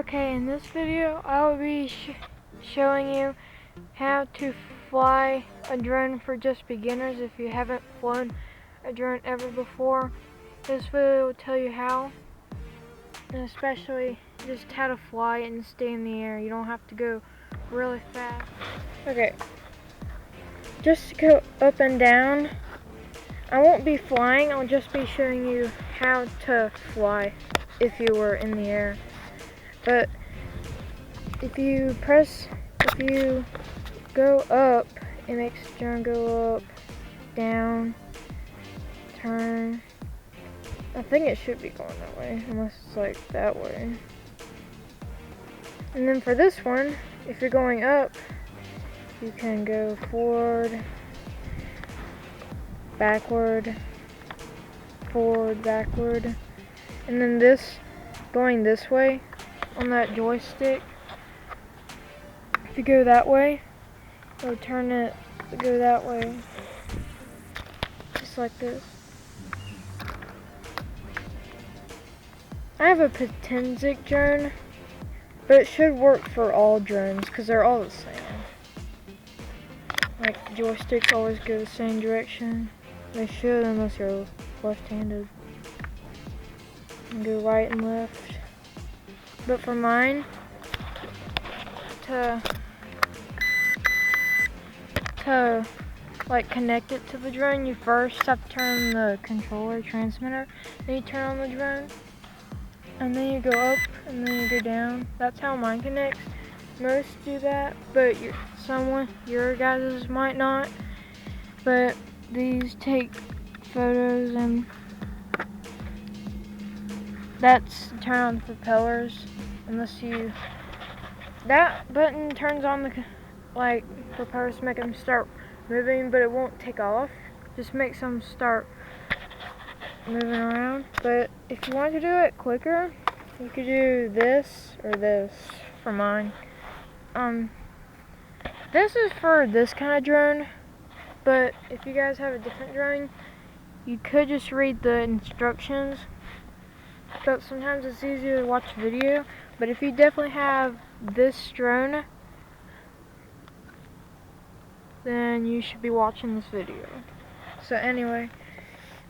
Okay, in this video I will be showing you how to fly a drone for just beginners. If you haven't flown a drone ever before, this video will tell you how, and especially just how to fly and stay in the air. You don't have to go really fast. Okay, just to go up and down, I won't be flying, I'll just be showing you how to fly if you were in the air. But if you go up, it makes the drone go up, down, turn. I think it should be going that way, unless it's like that way. And then for this one, if you're going up, you can go forward, backward, forward, backward. And then this, going this way on that joystick, if you go that way, it'll turn it to go that way, just like this. I have a potensic drone, but it should work for all drones because they're all the same. Like, joysticks always go the same direction. They should, unless you're left-handed. And go right and left. But for mine, to like connect it to the drone, you first have to turn on the controller transmitter, then you turn on the drone, and then you go up, and then you go down. That's how mine connects. Most do that, but your guys might not. But these take photos, and that's to turn on the propellers. That button turns on the propellers to make them start moving, but it won't take off. Just makes them start moving around. But if you want to do it quicker, you could do this or this for mine. This is for this kind of drone, but if you guys have a different drone, you could just read the instructions. But sometimes it's easier to watch a video. But if you definitely have this drone, then you should be watching this video. So anyway,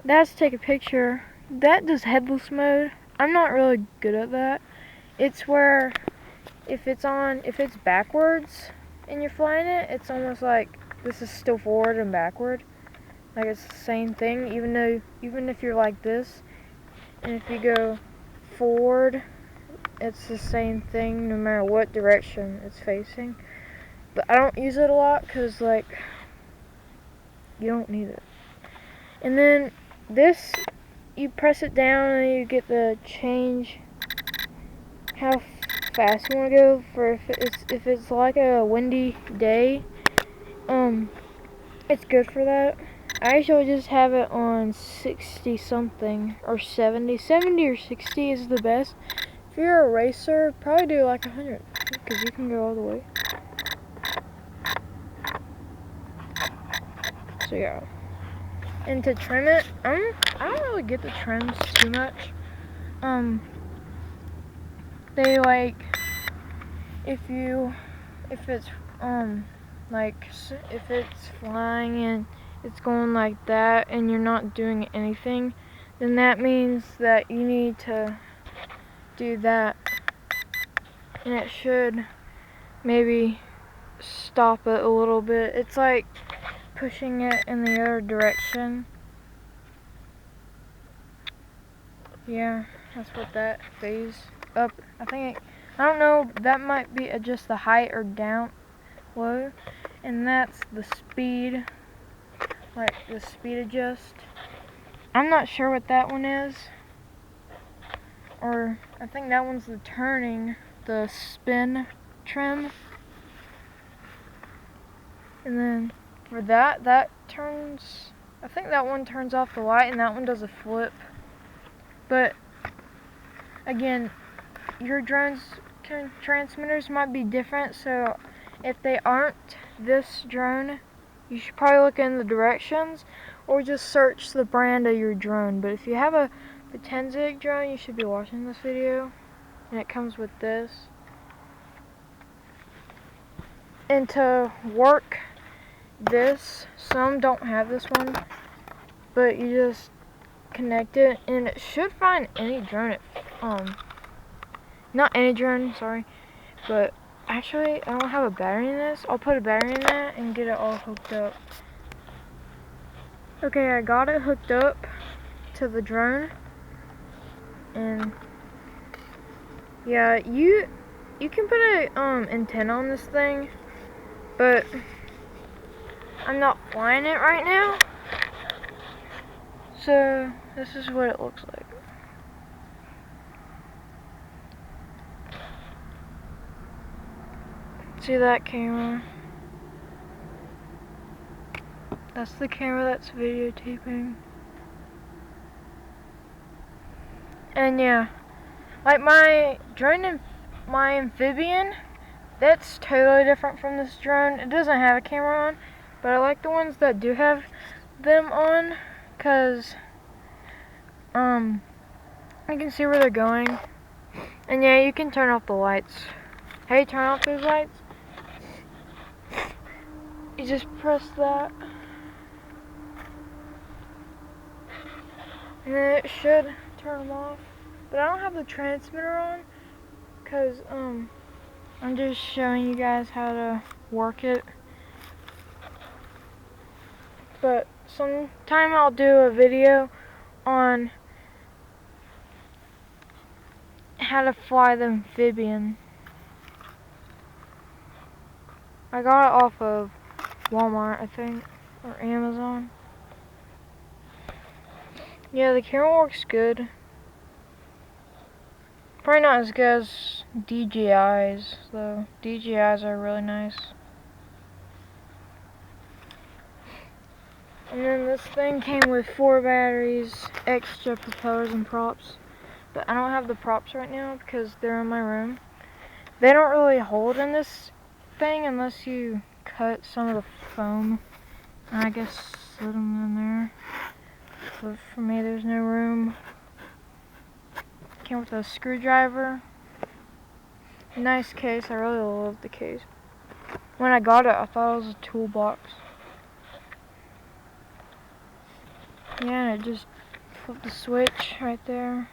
that's to take a picture. That does headless mode. I'm not really good at that. It's where if it's backwards and you're flying it, it's almost like this is still forward and backward. Like it's the same thing, even if you're like this, and if you go forward, it's the same thing no matter what direction it's facing. But I don't use it a lot because like you don't need it. And then this, you press it down and you get the change how fast you want to go for if it's like a windy day. It's good for that. I usually just have it on 60 something or 70. 70 or 60 is the best. If you're a racer, probably do like 100 because you can go all the way. So yeah. And to trim it, I don't really get the trims too much. They like if it's flying and it's going like that and you're not doing anything, then that means that you need to do that, and it should maybe stop it a little bit. It's like pushing it in the other direction. Yeah, that's what that phase up. I don't know, that might be just the height or down low, and that's the speed, like the speed adjust. I'm not sure what that one is, or I think that one's the turning, the spin trim. And then for that turns, I think that one turns off the light and that one does a flip. But again, your drone's transmitters might be different, so if they aren't this drone, you should probably look in the directions or just search the brand of your drone. But if you have a potensic drone, you should be watching this video. and it comes with this. And to work this, some don't have this one, but you just connect it, and it should find any drone. Not any drone, sorry, but actually I don't have a battery in this. I'll put a battery in that and get it all hooked up. Okay, I got it hooked up to the drone, and yeah, you can put a antenna on this thing, but I'm not flying it right now, so this is what it looks like. See that camera? That's the camera that's videotaping. And yeah, like my drone and my amphibian, that's totally different from this drone. It doesn't have a camera on, but I like the ones that do have them on, cause you can see where they're going. And yeah, you can turn off the lights. How you turn off those lights? You just press that, and then it should turn them off. But I don't have the transmitter on, cause I'm just showing you guys how to work it. But sometime I'll do a video on how to fly the amphibian. I got it off of Walmart, I think, or Amazon. Yeah, the camera works good. Probably not as good as DJI's, though. DJI's are really nice. And then this thing came with 4 batteries, extra propellers and props. But I don't have the props right now because they're in my room. They don't really hold in this thing unless you cut some of the foam. And I guess slid them in there. But for me, there's no room. Came with a screwdriver. Nice case. I really love the case. When I got it, I thought it was a toolbox. Yeah, and it just flip the switch right there.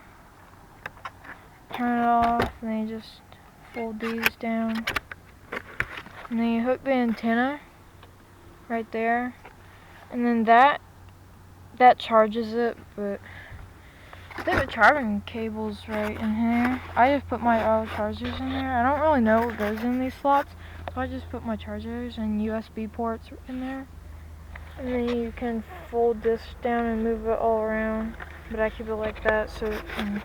Turn it off, and then you just fold these down. And then you hook the antenna right there. And then that charges it, but I think the charging cable's right in here. I just put my auto chargers in there. I don't really know what goes in these slots, so I just put my chargers and USB ports in there. And then you can fold this down and move it all around, but I keep it like that so it can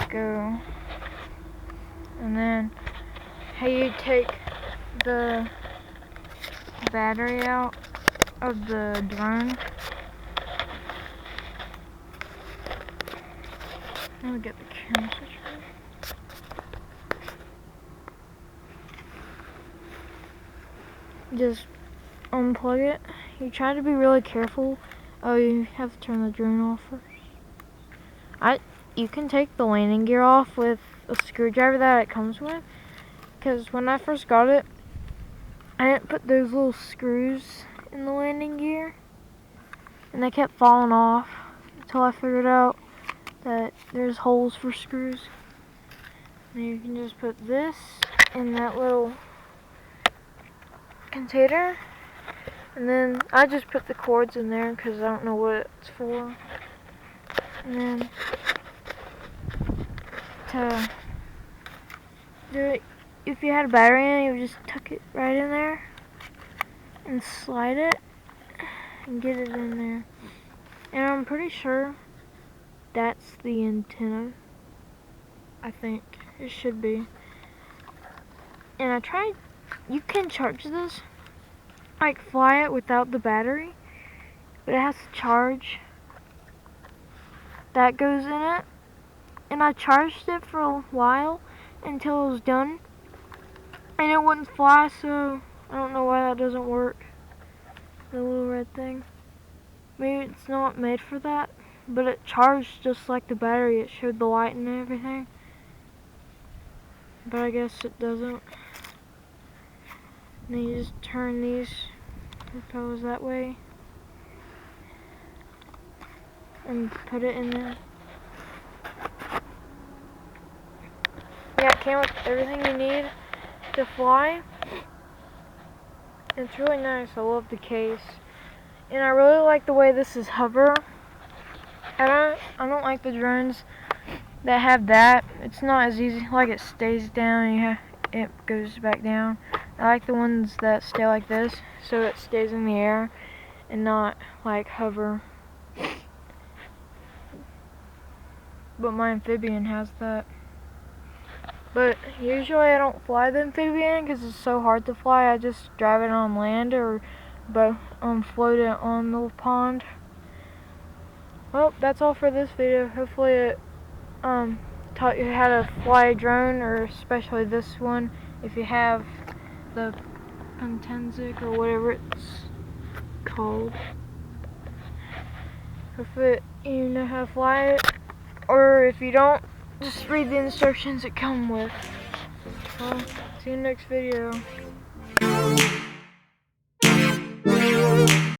go. And then how you take the battery out of the drone. Let me get the camera switch on. Just unplug it. You try to be really careful. Oh, you have to turn the drone off first. You can take the landing gear off with a screwdriver that it comes with. Because when I first got it, I didn't put those little screws in the landing gear. And they kept falling off until I figured out that there's holes for screws. And you can just put this in that little container. And then I just put the cords in there because I don't know what it's for. And then to do it, if you had a battery in it, you would just tuck it right in there and slide it and get it in there. And I'm pretty sure that's the antenna. I think it should be. And I tried, you can charge this, like fly it without the battery, but it has to charge. That goes in it. And I charged it for a while until it was done. And it wouldn't fly, so I don't know why that doesn't work. The little red thing. Maybe it's not made for that. But it charged just like the battery. It showed the light and everything. but I guess it doesn't. And then you just turn these propellers that way and put it in there. Yeah, it came with everything you need to fly. It's really nice. I love the case, and I really like the way this is hover. I don't like the drones that have that. It's not as easy. Like it stays down, it goes back down. I like the ones that stay like this, so it stays in the air and not like hover. But my amphibian has that. But usually I don't fly the amphibian because it's so hard to fly. I just drive it on land or float it on the pond. Well, that's all for this video. Hopefully it taught you how to fly a drone, or especially this one if you have the potensic or whatever it's called. Hopefully you know how to fly it, or if you don't, just read the instructions that come with. Well, see you in the next video.